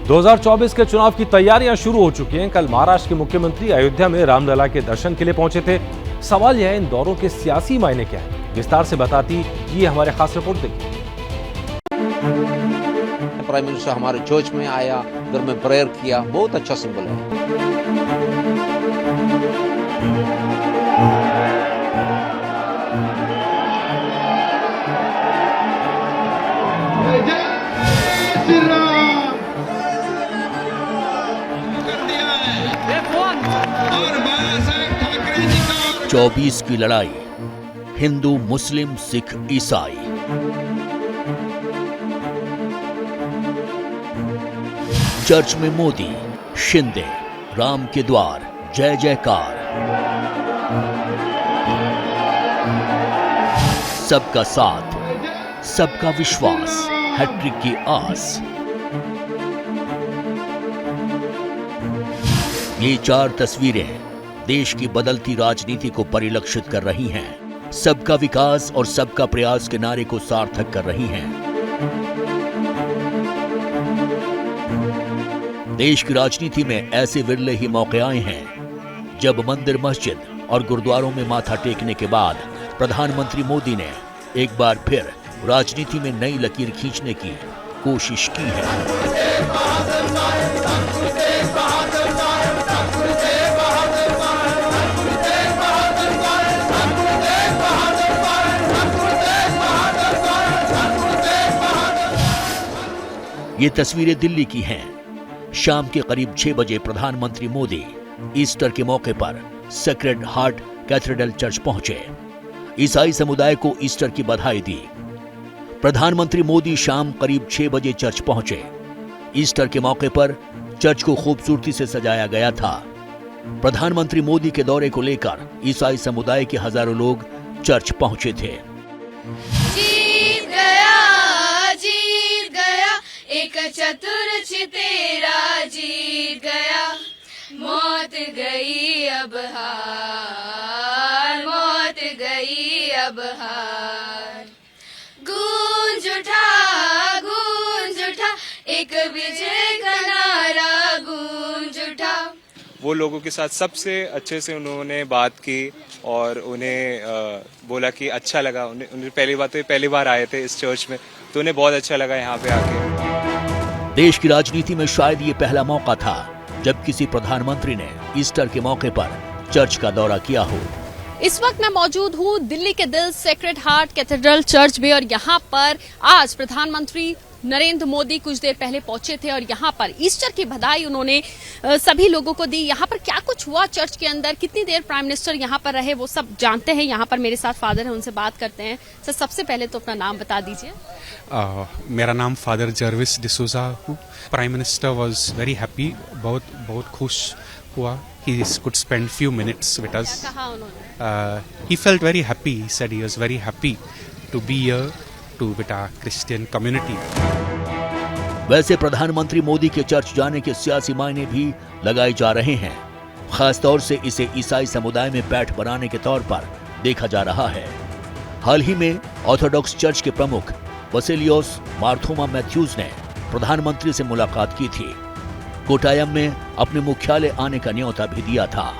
2024 के चुनाव की तैयारियां शुरू हो चुकी हैं। कल महाराष्ट्र के मुख्यमंत्री अयोध्या में रामलला के दर्शन के लिए पहुंचे थे। सवाल यह है, इन दौरों के सियासी मायने क्या है? विस्तार से बताती ये हमारे खास रिपोर्ट देखिए। प्राइम मिनिस्टर हमारे चर्च में आया, उधर में प्रेयर किया, बहुत अच्छा सिंबल है। चौबीस की लड़ाई, हिंदू, मुस्लिम, सिख, ईसाई। चर्च में मोदी, शिंदे, राम के द्वार, जय जयकार। सबका साथ, सबका विश्वास, हैट्रिक की आस। ये चार तस्वीरें देश की बदलती राजनीति को परिलक्षित कर रही हैं। सबका विकास और सबका प्रयास के नारे को सार्थक कर रही हैं। देश की राजनीति में ऐसे विरले ही मौके आए हैं जब मंदिर, मस्जिद और गुरुद्वारों में माथा टेकने के बाद प्रधानमंत्री मोदी ने एक बार फिर राजनीति में नई लकीर खींचने की कोशिश की है। ये तस्वीरें दिल्ली की हैं। शाम के करीब 6 बजे प्रधानमंत्री मोदी ईस्टर के मौके पर सेक्रेड हार्ट कैथेड्रल चर्च पहुंचे। ईसाई समुदाय को ईस्टर की बधाई दी। प्रधानमंत्री मोदी शाम करीब 6 बजे चर्च पहुंचे। ईस्टर के मौके पर चर्च को खूबसूरती से सजाया गया था। प्रधानमंत्री मोदी के दौरे को लेकर ईसाई समुदाय के हजारों लोग चर्च पहुंचे थे। एक चतुर चितेरा जीत गया, मौत गई अब हार, मौत गई अब हार। गूंज उठा एक विजय का नारा गूंज उठा। वो लोगों के साथ सबसे अच्छे से उन्होंने बात की और उन्हें बोला कि अच्छा लगा। उन्हें पहली बार आए थे इस चर्च में, तो उन्हें बहुत अच्छा लगा यहाँ पे आके। देश की राजनीति में शायद ये पहला मौका था जब किसी प्रधानमंत्री ने ईस्टर के मौके पर चर्च का दौरा किया हो। इस वक्त मैं मौजूद हूँ दिल्ली के दिल सेक्रेड हार्ट कैथेड्रल चर्च में और यहाँ पर आज प्रधानमंत्री नरेंद्र मोदी कुछ देर पहले पहुंचे थे और यहाँ पर ईस्टर की बधाई उन्होंने सभी लोगों को दी। यहाँ पर क्या कुछ हुआ चर्च के अंदर, कितनी देर प्राइम मिनिस्टर यहाँ पर रहे, वो सब जानते हैं। यहाँ पर मेरे साथ फादर हैं, उनसे बात करते हैं। सर, सबसे पहले तो अपना नाम बता दीजिए। मेरा नाम फादर जर्विस डिसूजा हूँ। Prime minister was very happy, बहुत खुश हुआ। He could spend few minutes with us. क्या कहा उन्होंने? He felt very happy. He said he was very happy to be here with our Christian community. वैसे प्रधानमंत्री मोदी के चर्च जाने के सियासी मायने भी लगाए जा रहे हैं। खासतौर से इसे ईसाई समुदाय में पैठ बनाने के तौर पर देखा जा रहा है। हाल ही में ऑर्थोडॉक्स चर्च के प्रमुख वसेलियोस मार्थोमा मैथ्यूज ने प्रधानमंत्री से मुलाकात की थी। कोटायम में अपने मुख्यालय आने का न्योता भी दिया था।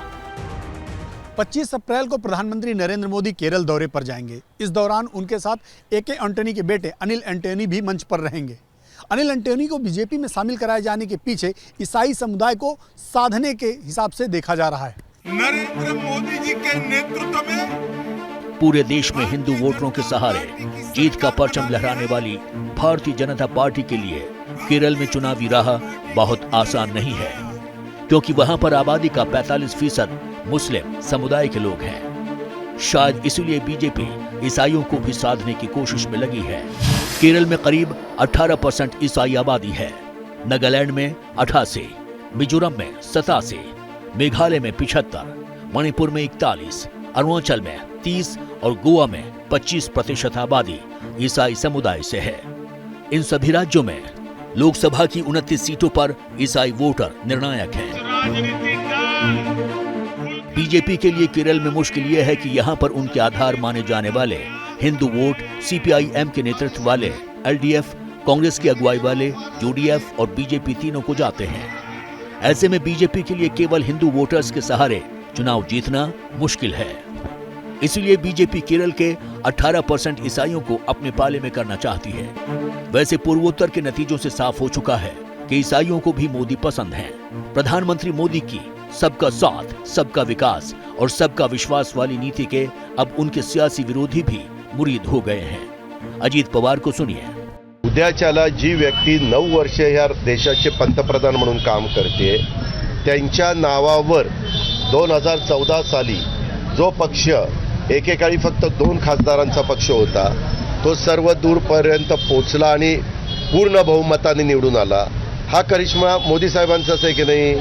25 अप्रैल को प्रधानमंत्री नरेंद्र मोदी केरल दौरे पर जाएंगे। इस दौरान उनके साथ एके एंटनी के बेटे अनिल एंटनी भी मंच पर रहेंगे। अनिल एंटनी को बीजेपी में शामिल कराए जाने के पीछे ईसाई समुदाय को साधने के हिसाब से देखा जा रहा है। नरेंद्र मोदी जी के नेतृत्व में पूरे देश में हिंदू वोटरों के सहारे जीत का परचम लहराने वाली भारतीय जनता पार्टी के लिए केरल में चुनावी राह बहुत आसान नहीं है, क्योंकि वहां पर आबादी का 45% मुस्लिम समुदाय के लोग हैं। शायद इसलिए बीजेपी ईसाइयों को भी साधने की कोशिश में लगी है। केरल में करीब 18% ईसाई आबादी है। नागालैंड में 88, मिजोरम में 87, मेघालय में 75, मणिपुर में 41, अरुणाचल में 30 और गोवा में 25% आबादी ईसाई समुदाय से है। इन सभी राज्यों में लोकसभा की 29 सीटों पर ईसाई वोटर निर्णायक हैं। बीजेपी के लिए केरल में मुश्किल यह है कि यहां पर उनके आधार माने जाने वाले हिंदू वोट सीपीआईएम के नेतृत्व वाले एलडीएफ कांग्रेस की अगुवाई वाले यूडीएफ और बीजेपी तीनों को जाते हैं। ऐसे में बीजेपी के लिए केवल हिंदू वोटर्स के सहारे चुनाव जीतना मुश्किल है। इसलिए बीजेपी केरल के 18% ईसाइयों को अपने पाले में करना चाहती है। वैसे पूर्वोत्तर के नतीजों से साफ हो चुका है कि ईसाइयों को भी मोदी पसंद है। प्रधानमंत्री मोदी की सबका साथ, सबका विकास और सबका विश्वास वाली नीति के अब उनके सियासी विरोधी भी मुरीद हो गए हैं। अजित पवार को सुनिए। उद्याच्याला जी व्यक्ती 9 वर्ष या देशाचे पंतप्रधान म्हणून काम करते, त्यांच्या नावावर 2014 साली जो पक्ष एकेकाळी फक्त 2 खासदारांचा पक्ष होता, तो सर्व दूरपर्यंत पोहोचला आणि पूर्ण बहुमताने निवडून आला। हा करिश्मा मोदी साहेबांचाच आहे की नाही?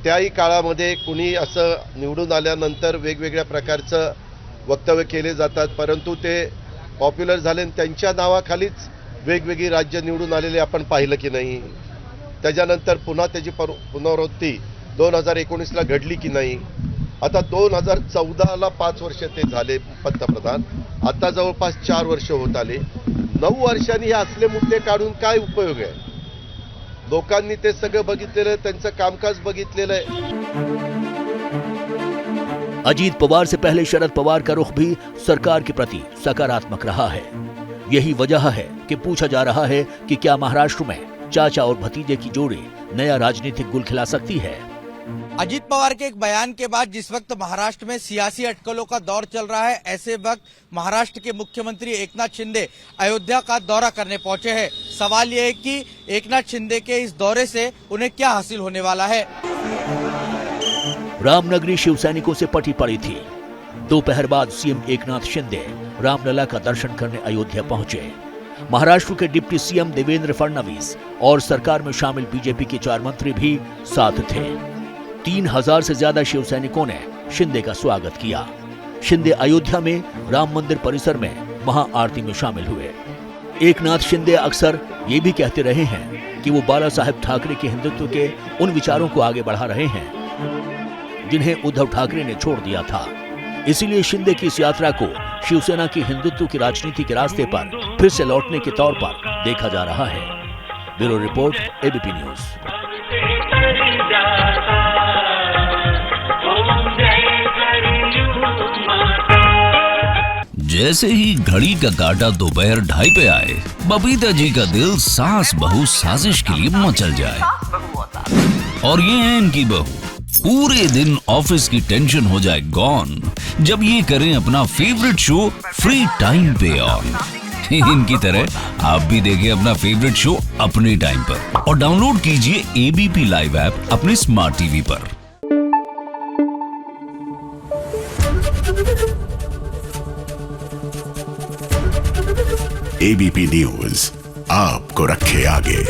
त्याही काळामध्ये कुणी असं निवडून आल्यानंतर वेगवेगळ्या प्रकारचं वक्तव्य केले जातात, परंतु ते पॉप्युलर झाले आणि त्यांच्या नावाखालीच वेगवेगळी राज्य निवडून आलेले आपण पाहिलं की नाही? त्याच्यानंतर पुन्हा त्याची पुनरावृत्ती 2019ला घडली की नाही? आता 2014ला 5 वर्ष ते झाले पंतप्रधान, आता जवळपास 4 वर्ष होत आले। 9 वर्षांनी हे असले मुद्दे काढून काय उपयोग आहे? लोकांनी ते सगळं बघितलेलं, त्यांचं कामकाज बघितलेलं आहे। अजीत पवार से पहले शरद पवार का रुख भी सरकार के प्रति सकारात्मक रहा है। यही वजह है कि पूछा जा रहा है कि क्या महाराष्ट्र में चाचा और भतीजे की जोड़ी नया राजनीतिक गुल खिला सकती है। अजीत पवार के एक बयान के बाद जिस वक्त महाराष्ट्र में सियासी अटकलों का दौर चल रहा है, ऐसे वक्त महाराष्ट्र के मुख्यमंत्री एकनाथ शिंदे अयोध्या का दौरा करने पहुंचे हैं। सवाल यह है कि एकनाथ शिंदे के इस दौरे से उन्हें क्या हासिल होने वाला है। रामनगरी शिवसैनिकों से पटी पड़ी थी। दोपहर बाद सीएम एकनाथ शिंदे रामलला का दर्शन करने अयोध्या पहुंचे। महाराष्ट्र के डिप्टी सीएम देवेंद्र फडणवीस और सरकार में शामिल बीजेपी के 4 मंत्री भी साथ थे। 3000 से ज्यादा शिवसैनिकों ने शिंदे का स्वागत किया। शिंदे अयोध्या में राम मंदिर परिसर में महाआरती में शामिल हुए। एकनाथ शिंदे अक्सर ये भी कहते रहे हैं कि वो बाला साहेब ठाकरे के हिंदुत्व के उन विचारों को आगे बढ़ा रहे हैं जिन्हें उद्धव ठाकरे ने छोड़ दिया था। इसीलिए शिंदे की इस यात्रा को शिवसेना की हिंदुत्व की राजनीति के रास्ते पर फिर से लौटने के तौर पर देखा जा रहा है। Bureau report, ABP news. जैसे ही घड़ी का काटा दोपहर 2:30 पे आए, बबीता जी का दिल सास बहू साजिश के लिए मचल जाए। और ये है इनकी बहू, पूरे दिन ऑफिस की टेंशन हो जाए गॉन जब ये करें अपना फेवरेट शो फ्री टाइम पे ऑन। इनकी तरह आप भी देखें अपना फेवरेट शो अपने टाइम पर और डाउनलोड कीजिए एबीपी लाइव ऐप अपने स्मार्ट टीवी पर। एबीपी न्यूज आपको रखे आगे।